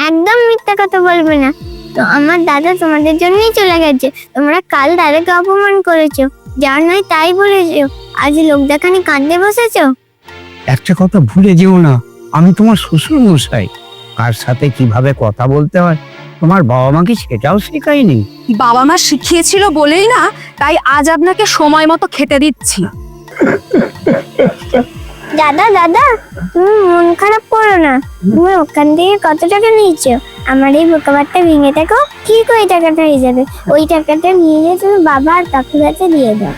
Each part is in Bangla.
একদম মিথ্যা কথা বলবে না। তো আমার দাদা তোমাদের জন্যই চলে গেছে। তোমরা কাল দাদাকে অপমান করেছো, যা নয় তাই বলেছো, আজ লোক দেখানি কাঁদতে বসেছো। একটা কথা ভুলে যেও না, আমি তোমার শ্বশুর মশাই। কার সাথে কিভাবে কথা বলতে হয় তোমার বাবা মা কি সেটাও শেখায়নি? বাবা মা শিখিয়েছিল বলেই না, তাই আজ আপনাকে সময় মতো খেতে দিচ্ছি। দাদা দাদা, তুমি মন খারাপ করো না। তুমি ওখান থেকে কত টাকা নিয়েছো? আমার এই বোকাবারটা ভেঙে দেখো, ঠিক ওই টাকাটা হয়ে যাবে। ওই টাকাটা নিয়ে গিয়ে তুমি বাবা আর কাকুর কাছে দিয়ে দাও।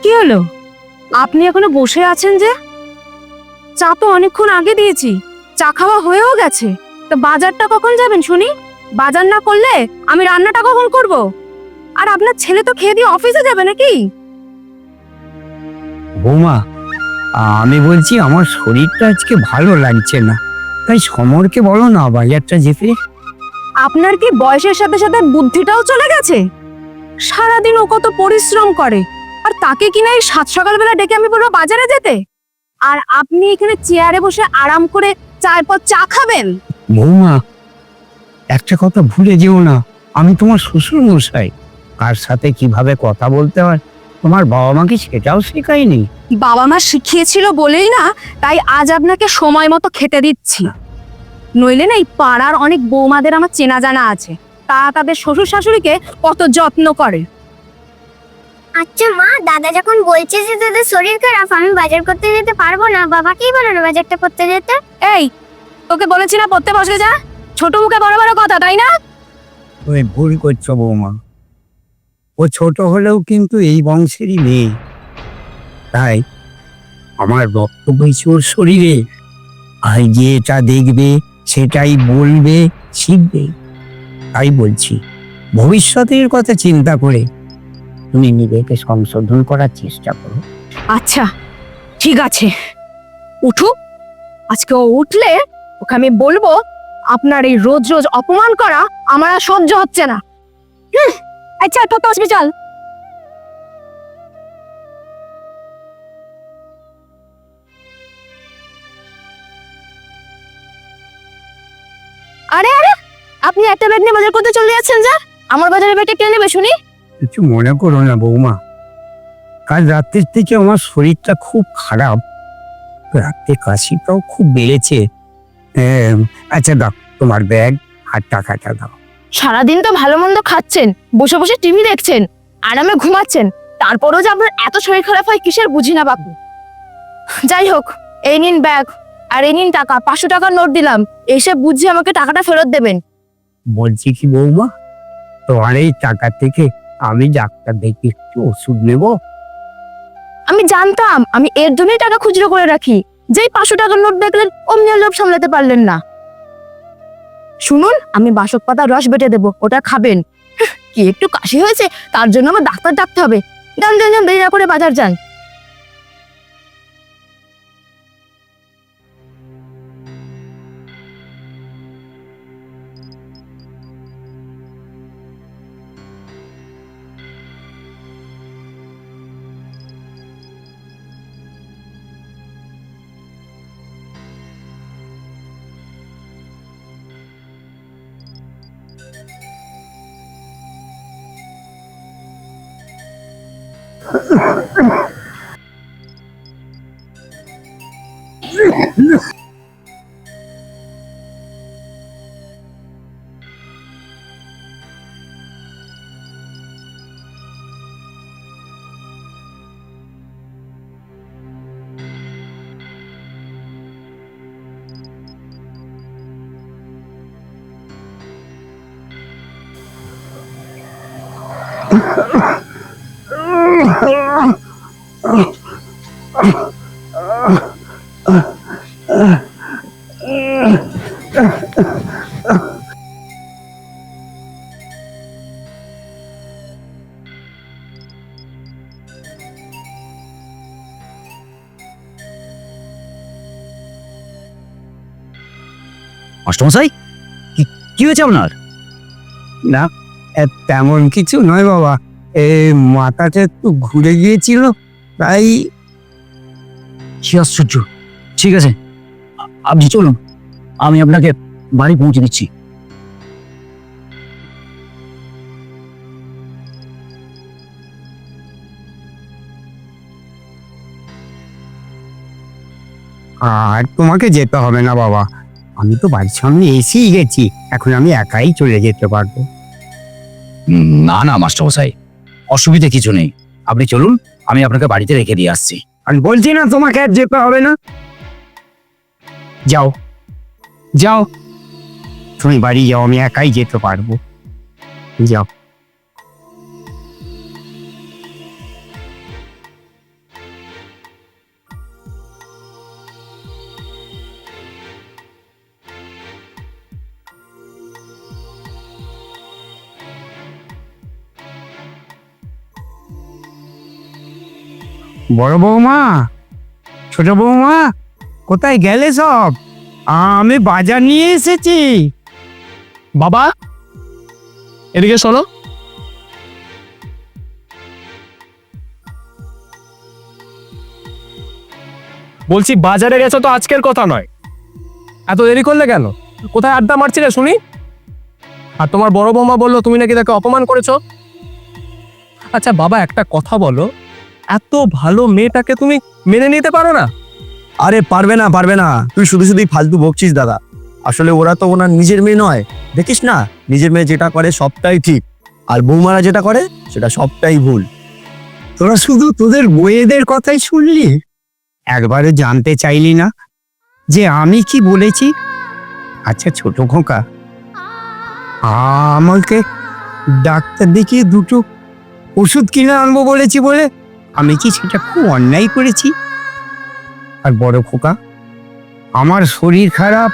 কি হলো, আপনি এখনো বসে আছেন যে? চা তো অনেকক্ষণ আগে দিয়েছি, চা খাওয়া হয়েও গেছে। তো বাজারটা কখন যাবেন শুনি? বাজার না করলে আমি রান্নাটা কখন করব? আর আপনার ছেলে তো খেয়ে দিয়ে অফিসে যাবে নাকি? বৌমা, আমি বলছি আমার শরীরটা আজকে ভালো লাগছে না, তাই সমরকে বলো না বাজারটা যেতে। আপনার কি বয়সের সাথে সাথে বুদ্ধিটাও চলে গেছে? সারাদিন ও কত পরিশ্রম করে, আর তাকে কিনা এই সাত সকালবেলা ডেকে আমি বলবো বাজারে যেতে? আর আপনি এখানে চেয়ারে বসে আরাম করে চায়ের পর চা খাবেন? বৌমা, একটা কথা ভুলে যেও না, আমি তোমার শ্বশুর মশাই। কার সাথে কিভাবে কথা বলতে হয় তোমার বাবা মা কি সেটাও শেখায়নি? বাবা মা শিখিয়েছিল বলেই না, তাই আজ আপনাকে সময় মতো খেতে দিচ্ছি। নইলে না এই পাড়ার অনেক বৌমাদের আমার চেনা জানা আছে, তারা তাদের শ্বশুর শাশুড়িকে কত যত্ন করে। আচ্ছা মা, দাদা যখন বলছে যে দাদার শরীর খারাপ, আমি বাজার করতে যেতে পারবো না, বাবাকেই বলো না বাজারটা করতে যেতে। এই, তোকে বলেছি না পড়তে বসে যা? ছোট মুখে বড় বড় কথা, তাই না? তুমি ভুল করছো বৌমা, ও ছোট হলেও কিন্তু এই বংশেরই মেয়ে। তাই আমার রক্ত বইছে ওর শরীরে, আর যেটা দেখবে সেটাই বলবে, শিখবে। তাই বলছি, ভবিষ্যতের কথা চিন্তা করে তুমি নিজেকে সংশোধন করার চেষ্টা করো। আচ্ছা ঠিক আছে, উঠুক। আজকে ও উঠলে ওকে আমি বলবো আপনার এই রোজ রোজ অপমান করা আমার আর সহ্য হচ্ছে না। আচ্ছা তো আসবি, চল। আরে আরে, আপনি একটা ব্যাগ নিয়ে বাজার করতে চলে যাচ্ছেন যে? আমার বাজারের ব্যাগটা কিনে নেবে শুনি। কিছু মনে করো না বৌমা, কাল রাত্রির থেকে আমার শরীরটা খুব খারাপ, রাতে কাশিটাও খুব বেড়েছে। আচ্ছা দাও তোমার ব্যাগ আর টাকাটা দাও। সারাদিন তো ভালো মন্দ খাচ্ছেন, বসে বসে টিভি দেখছেন, আরামে ঘুমাচ্ছেন, তারপরেও যে আপনার এত শরীর খারাপ হয় কিসের বুঝি না বাপু। যাই হোক, এই নিন ব্যাগ, আর এই নিন টাকা, 500 টাকার নোট দিলাম, এসে বুঝি আমাকে টাকাটা ফেরত দেবেন। বলছি কি বৌমা, তোমার এই টাকা থেকে আমি ডাক্তার দেখে একটু ওষুধ নেবো। আমি জানতাম, আমি এর জন্যই টাকা খুচরো করে রাখি। যেই 500 টাকার নোট দেখলেন অমনি আর লোভ সামলাতে পারলেন না। শুনুন, আমি বাসক পাতার রস বেটে দেবো, ওটা খাবেন। কি একটু কাশি হয়েছে, তার জন্য আমার ডাক্তার ডাকতে হবে। যান যান যান, দেরি না করে বাজার যান। মাস্টারমশাই, কি কি হয়েছে আপনার? না, তেমন কিছু নয় বাবা, মাথাটা একটু ঘুরে গিয়েছিল, তাই। কি আশ্চর্য! ঠিক আছে, আপনি চলুন, আমি আপনাকে বাড়ি পৌঁছে দিচ্ছি। আর তোমাকে যেতে হবে না বাবা, আমি তো বাড়ির সামনে এসেই গেছি, এখন আমি একাই চলে যেতে পারবো। না না মাস্টারমশাই, অসুবিধে কিছু নেই, আপনি চলুন, আমি আপনাকে বাড়িতে রেখে দিয়ে আসছি। আমি বলছি না তোমাকে আর যেতে হবে না। যাও যাও, তুমি বাড়ি যাও, আমি একাই যেতে পারবো। যাও। বড় বৌমা, ছোট বৌমা, কোথায় গেলে সব? আমি বাজার নিয়ে এসেছি। বাবা, এদিকে শোনো। বলছি বাজারে গেছো তো আজকের কথা নয়, এত দেরি করলে কেন? কোথায় আড্ডা মারছিলে শুনি? আর তোমার বড় বৌমা বললো তুমি নাকি তাকে অপমান করেছো। আচ্ছা বাবা, একটা কথা বলো, এত ভালো মেয়েটাকে তুমি মেনে নিতে পারো না? আরে পারবে না পারবে না, তুই শুধু শুধুই ফালতু বকছিস দাদা। আসলে ওরা তো ওনার নিজের মেয়ে নয়, দেখিস না নিজের মেয়ে যেটা করে সবটাই ঠিক, আর বৌমারা যেটা করে সেটা সবটাই ভুল। তোরা শুধু তোদের বইয়েদের কথাই শুনলি, একবারে জানতে চাইলি না যে আমি কি বলেছি? আচ্ছা ছোট খোকা, আমাকে ডাক্তার দেখিয়ে দুটো ওষুধ কিনে আনবো বলেছি বলে আমি কি সেটা খুব অন্যায় করেছি? আর বড় খোকা, আমার শরীর খারাপ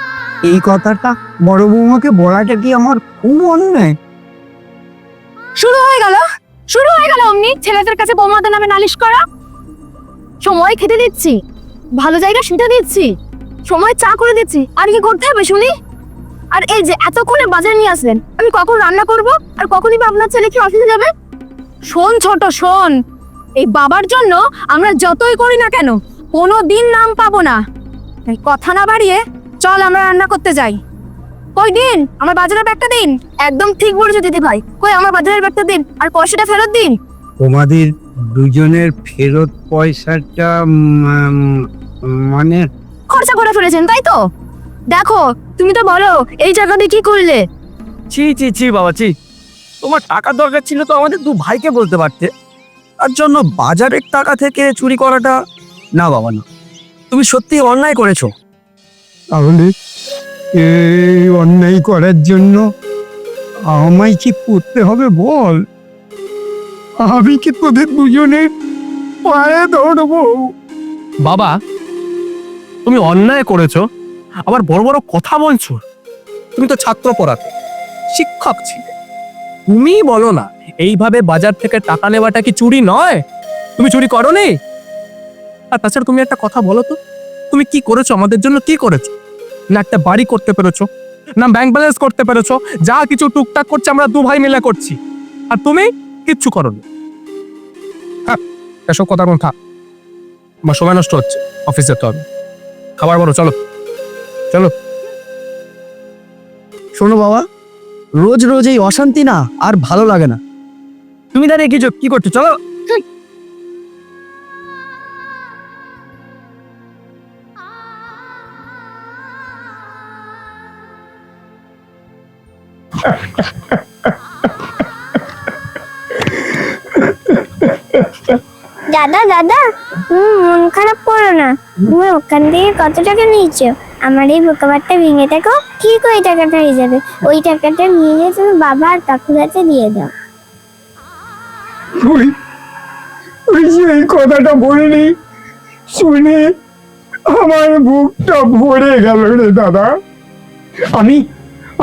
এই কথাটা বড় বৌমাকে বলাটা কি আমার খুব অন্যায়? শুরু হয়ে গেল অমনি ছেলেদের কাছে বৌমাদের নামে নালিশ করা। সময় খেতে দিচ্ছি, ভালো জায়গা শুতে দিচ্ছি, সময় চা করে দিচ্ছি, আর কি করতে হবে শুনি? আর এই যে এতক্ষণে বাজার নিয়ে আসলেন, আমি কখন রান্না করব আর কখনই বা আপনার ছেলে কি অফিসে যাবে? শোন ছোট শোন, এই বাবার জন্য আমরা যতই করি না কেন কোনো দিন নাম পাবো না। তাই কথা না বাড়িয়ে চল আমরা রান্না করতে যাই। কই দিন আমার বাজারের ব্যাগটা দিন। একদম ঠিক বলেছো দিদি ভাই, কই আমার বাজারের ব্যাগটা দিন আর পয়সাটা ফেরত দিন। তোমাদের দুজনের ফেরত পয়সাটা মানে খরচা করে ফেলেছেন তাই তো? দেখো তুমি তো বলো এই টাকা দিয়ে কি করলে। ছি ছি ছি বাবা ছি, তোমার টাকার দরকার ছিল তো আমাদের দু ভাইকে বলতে পারতে, তার জন্য বাজারের টাকা থেকে চুরি করাটা না বাবা না, তুমি সত্যি অন্যায় করেছো। তাহলে এই অন্যায় করার জন্য আমায় কি করতে হবে বল? আমি কি তোদের দুজনের পায়ে ধরবো? বাবা, তুমি অন্যায় করেছো, আবার বড় বড় কথা বলছো। তুমি তো ছাত্র পড়াতে, শিক্ষক ছিলে, তুমি বলো না এইভাবে বাজার থেকে টাকা নেওয়াটা কি চুরি নয়? তুমি চুরি করোনি? আর তাছাড়া তুমি একটা কথা বলো তো, তুমি কি করেছো আমাদের জন্য? কি করেছো? না একটা বাড়ি করতে পেরেছো, না ব্যাংক ব্যালেন্স করতে পেরেছো, যা কিছু টুকটাক করছে আমরা দু ভাই মিলে করছি, আর তুমি কিচ্ছু করোনি। হ্যাঁ, এসব কথা এখন থাক, আমার সময় নষ্ট হচ্ছে, অফিস যেতে হবে। খাবার বলো, চলো চলো। শোনো বাবা, রোজ রোজ এই অশান্তি না আর ভালো লাগে না। তুমি দাঁড়িয়ে কি করছো? চলো। দাদা দাদা, তুমি মন খারাপ করো না, তুমি ওখান থেকে কত টাকা নিয়েছো? আমার এই বোকাবারটা ভেঙে দেখো, ঠিক ওই টাকাটা হয়ে যাবে। ওই টাকাটা নিয়ে গিয়ে তুমি বাবা আর কাকুর হাতে দিয়ে দাও। তুই তুই সেই কথাটা বললি, শুনে আমার বুকটা ভরে গেল রে দাদা। আমি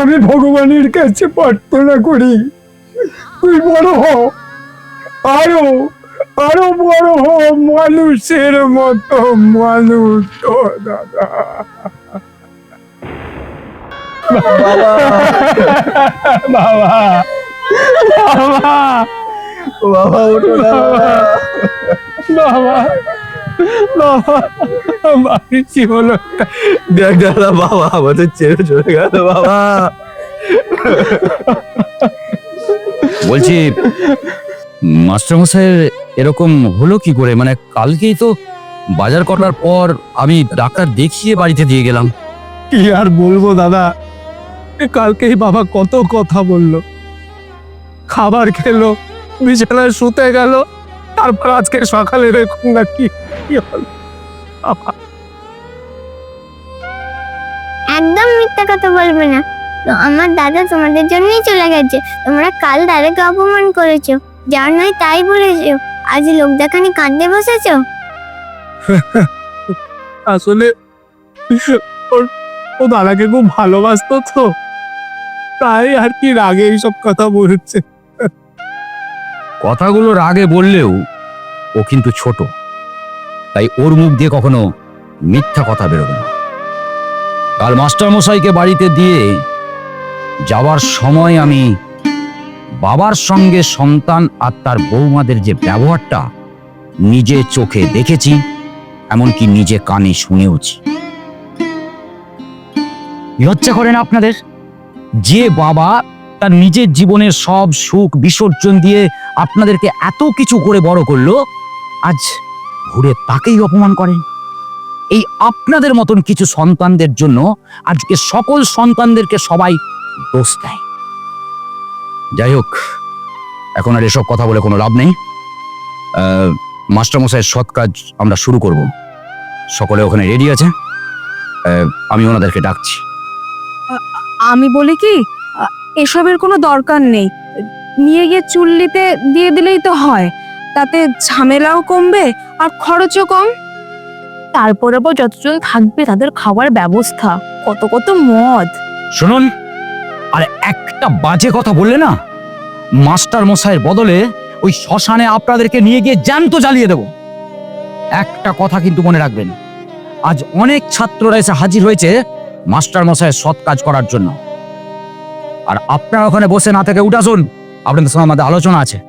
আমি ভগবানের কাছে প্রার্থনা করি তুই বড় হ, আরো আরো বড় হ, মানুষের মতো মানুষ হ দাদা। বাবা বাবা বাবা ওঠো না বাবা বাবা, বাড়ি কি হলো? দেখ দাদা, বাবা আমাদের ছেড়ে চলে গেল বাবা। বলছি মাস্টারমশাইয়ের এরকম হলো কি করে? মানে কালকেই তো বাজার করার পর আমি ডাক্তার দেখিয়ে বাড়িতে দিয়ে গেলাম। কি আর বলবো দাদা, কালকেই বাবা কত কথা বললো, খাবার খেলো, বিছানায় শুতে গেল, তারপর আজকে সকালে এরকম না কি কি হলো? বাবা, একদম মিথ্যা কথা বলবে না। তো আমার দাদা তোমাদের জন্যই চলে গেছে। তোমরা কাল দাদাকে অপমান করেছো, যার নয় তাই বলেছো, আজ লোক দেখানি কাঁদতে বসেছো। আসলে ওর ও দাদাকে খুব ভালোবাসতো তো, তাই আর কি রাগে এইসব কথা বলছে। কথাগুলো রাগে বললেও ও কিন্তু ছোট, তাই ওর মুখ দিয়ে কখনো মিথ্যা কথা বেরোবে না। কাল মাস্টারমশাইকে বাড়িতে দিয়ে যাওয়ার সময় আমি বাবার সঙ্গে সন্তান আর তার বৌমাদের যে ব্যবহারটা নিজে চোখে দেখেছি, এমনকি নিজে কানে শুনেওছি। লজ্জা করে না আপনাদের? যে বাবা তার নিজের জীবনের সব সুখ বিসর্জন দিয়ে আপনাদেরকে এত কিছু করে বড় করলো, আজ ঘুরে তাকেই অপমান করেন। এই আপনাদের মতন কিছু সন্তানদের জন্য আজকে সকল সন্তানদেরকে সবাই দোষ দেয়। যাই হোক, এখন আর এসব কথা বলে কোনো লাভ নেই। মাস্টারমশাইয়ের সৎ কাজ আমরা শুরু করব। সকলে ওখানে রেডি আছে, আমি ওনাদেরকে ডাকছি। আমি বলি কি, এসবের কোনো দরকার নেই। নিয়ে গিয়ে চুল্লিতে দিয়ে দিলেই তো হয়, তাতে ঝামেলাও কমবে আর খরচও কম। তারপরে আবার যতজন থাকবে তাদের খাবার ব্যবস্থা, কত কত মদ। শুনুন, আর একটা বাজে কথা বললে না, মাস্টার মশাইয়ের বদলে ওই শ্মশানে আপনাদেরকে নিয়ে গিয়ে জ্যান্ত জ্বালিয়ে দেব। একটা কথা কিন্তু মনে রাখবেন, আজ অনেক ছাত্ররা এসে হাজির হয়েছে মাস্টার মশাইয়ের সৎ কাজ করার জন্য। আর আপনারা ওখানে বসে না থেকে উঠে আসুন, আপনাদের সঙ্গে আমাদের আলোচনা আছে।